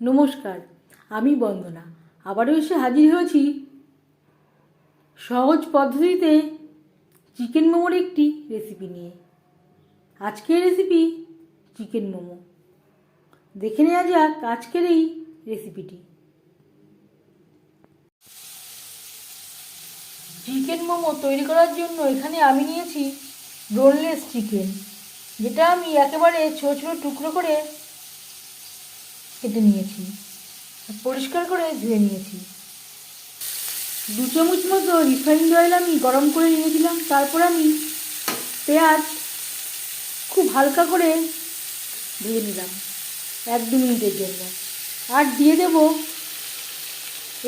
নমস্কার, আমি বন্দনা আবারও এসে হাজির হয়েছি সহজ পদ্ধতিতে চিকেন মোমোর একটি রেসিপি নিয়ে। আজকের রেসিপি চিকেন মোমো। দেখে নেওয়া যাক আজকের এই রেসিপিটি। চিকেন মোমো তৈরি করার জন্য এখানে আমি নিয়েছি বোনলেস চিকেন, যেটা আমি একেবারে ছোট ছোট টুকরো করে কেটে নিয়েছি, পরিষ্কার করে ধুয়ে নিয়েছি। 2 চামচ মতো রিফাইন্ড অয়েল আমি গরম করে নিয়েছিলাম। তারপর আমি পেঁয়াজ খুব হালকা করে ভেজে নিলাম 1-2 মিনিটের জন্য। আর দিয়ে দেব,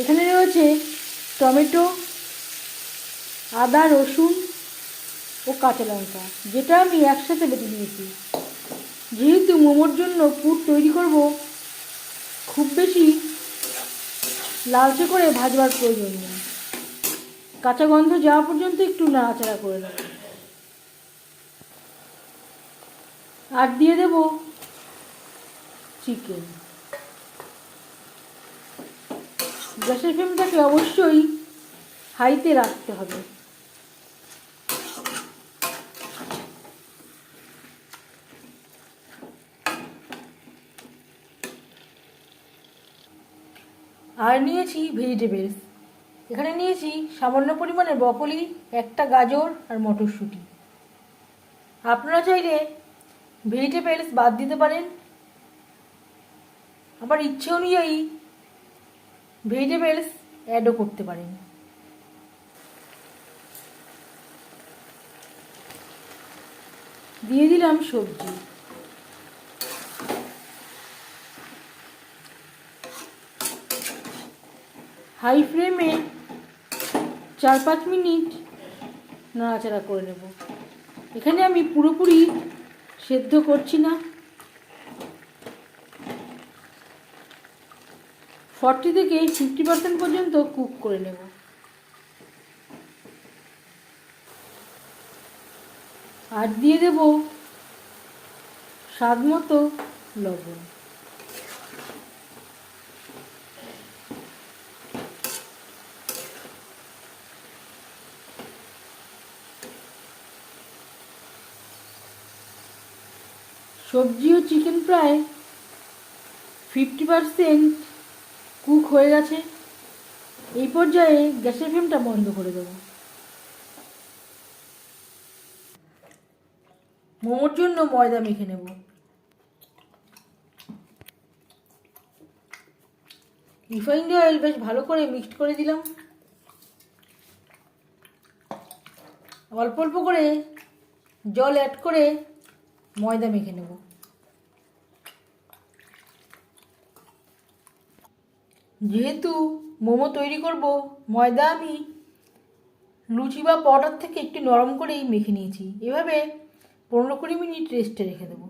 এখানে রয়েছে টমেটো, আদা, রসুন ও কাঁচা লঙ্কা, যেটা আমি একসাথে বেটে নিয়েছি। যেহেতু মোমোর জন্য পুর তৈরি করব, খুব বেশি লালচে করে ভাজবার প্রয়োজন নেই। কাঁচা গন্ধ যাওয়া পর্যন্ত একটু নাড়াচাড়া করে নেব। আর দিয়ে দেব চিকেন। গ্যাসের ফ্লেমটাকে অবশ্যই হাইতে রাখতে হবে। আর নিয়েছি ভেজিটেবলস। এখানে নিয়েছি সামান্য পরিমাণে ব্রকলি, একটা গাজর আর মটরশুঁটি। আপনারা চাইলে ভেজিটেবলস বাদ দিতে পারেন, আবার ইচ্ছে অনুযায়ী ভেজিটেবলস অ্যাডও করতে পারেন। দিয়ে দিলাম সবজি। হাই ফ্লেমে 4-5 মিনিট নাড়াচাড়া করে নেব। এখানে আমি পুরোপুরি সেদ্ধ করছি না, 40 থেকে 50% পর্যন্ত কুক করে নেব। আর দিয়ে দেব স্বাদ মতো লবণ। সবজি ও চিকেন প্রায় 50% কুক হয়ে গেছে। এই পর্যায়ে গ্যাসের ফ্লেমটা বন্ধ করে দেব। মোমোর জন্য ময়দা মেখে নেব। রিফাইন্ড অয়েল বেশ ভালো করে মিক্সড করে দিলাম। অল্প অল্প করে জল অ্যাড করে ময়দা মেখে নেব। যেহেতু মোমো তৈরি করব, ময়দা আমি লুচি বা পরোটার থেকে একটু নরম করেই মেখে নিয়েছি। এভাবে 15-20 মিনিট রেস্টে রেখে দেব।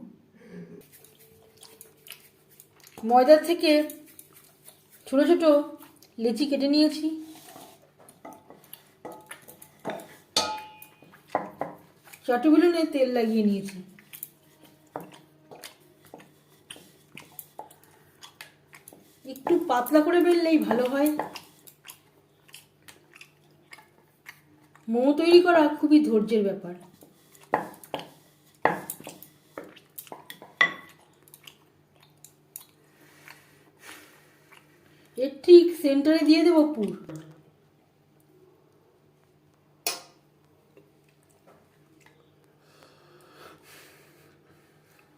ময়দার থেকে ছোট ছোট লেচি কেটে নিয়েছি। চটুবেলুনে তেল লাগিয়ে নিয়েছি। একটু পাতলা করে বেললেই ভালো হয়। মোমো তৈরি করা খুবই ধৈর্যের ব্যাপার। এর ঠিক সেন্টারে দিয়ে দেব পুর।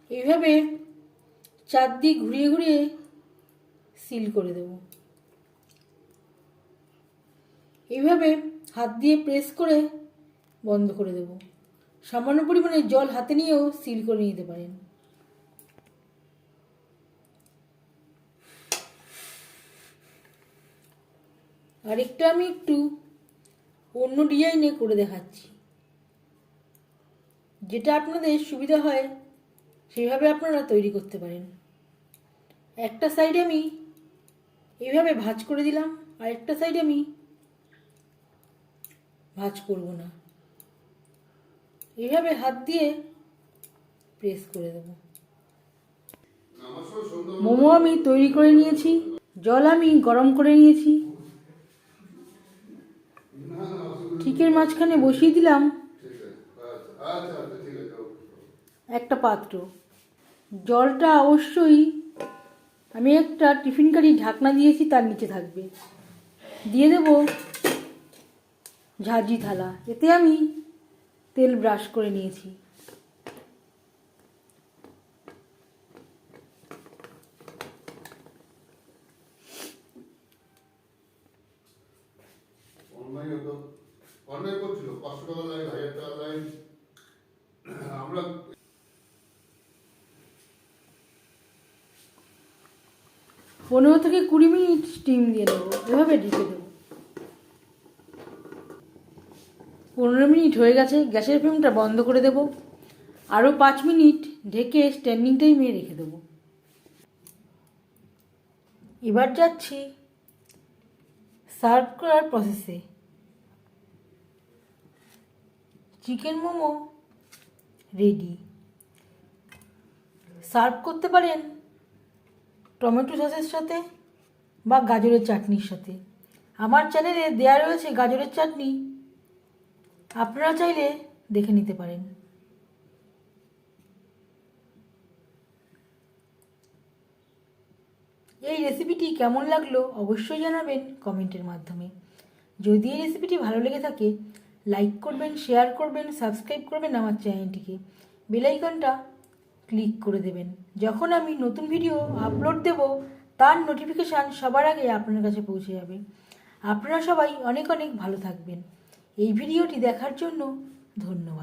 এইভাবে চারদিক ঘুরিয়ে ঘুরিয়ে সিল করে দেব। এইভাবে হাত দিয়ে প্রেস করে বন্ধ করে দেব। সামান্য পরিমাণে জল হাতে নিয়েও সিল করে নিতে পারেন। আরেকটা আমি একটু অন্য ডিজাইনে করে দেখাচ্ছি, যেটা আপনাদের সুবিধা হয় সেইভাবে আপনারা তৈরি করতে পারেন। একটা সাইড আমি এইভাবে ভাঁজ করে দিলাম, আর একটা সাইড আমি ভাঁজ করব না, এইভাবে হাত দিয়ে প্রেস করে দেব। মোমো আমি তৈরি করে নিয়েছি, জল আমি গরম করে নিয়েছি। ঠিকের মাঝখানে বসিয়ে দিলাম একটা পাত্র। জলটা অবশ্যই আমি একটা টিফিন কারি ঢাকনা দিয়েছি, তার নিচে থাকবে। দিয়ে দেব ঝাঁঝরি থালা, এতে আমি তেল ব্রাশ করে নিয়েছি। অন্যায় করছিল, 500 টাকা লাইন, 1000 টাকা লাইন। আমরা 15 থেকে 20 মিনিট স্টিম দিয়ে দেবো, এভাবে ঢেকে দেবো। 15 মিনিট হয়ে গেছে, গ্যাসের ফ্লেমটা বন্ধ করে দেব। আরও 5 মিনিট ঢেকে স্ট্যান্ডিং টাইমে রেখে দেবো। এবার যাচ্ছি সার্ভ করার প্রসেসে। Chicken momo ready. সার্ভ করতে পারেন টমেটো সসের সাথে বা গাজরের চাটনির সাথে। আমার চ্যানেলে দেয়া রয়েছে গাজরের চাটনি, আপনারা চাইলে দেখে নিতে পারেন। এই রেসিপিটি কেমন লাগলো অবশ্যই জানাবেন কমেন্টের মাধ্যমে। যদি এই রেসিপিটি ভালো লেগে থাকে লাইক করবেন, শেয়ার করবেন, সাবস্ক্রাইব করবেন আমার চ্যানেলটিকে, বেল আইকনটা ক্লিক করে দেবেন। যখন আমি নতুন ভিডিও আপলোড দেব তার নোটিফিকেশান সবার আগে আপনার কাছে পৌঁছে যাবে। আপনারা সবাই অনেক অনেক ভালো থাকবেন। এই ভিডিওটি দেখার জন্য ধন্যবাদ।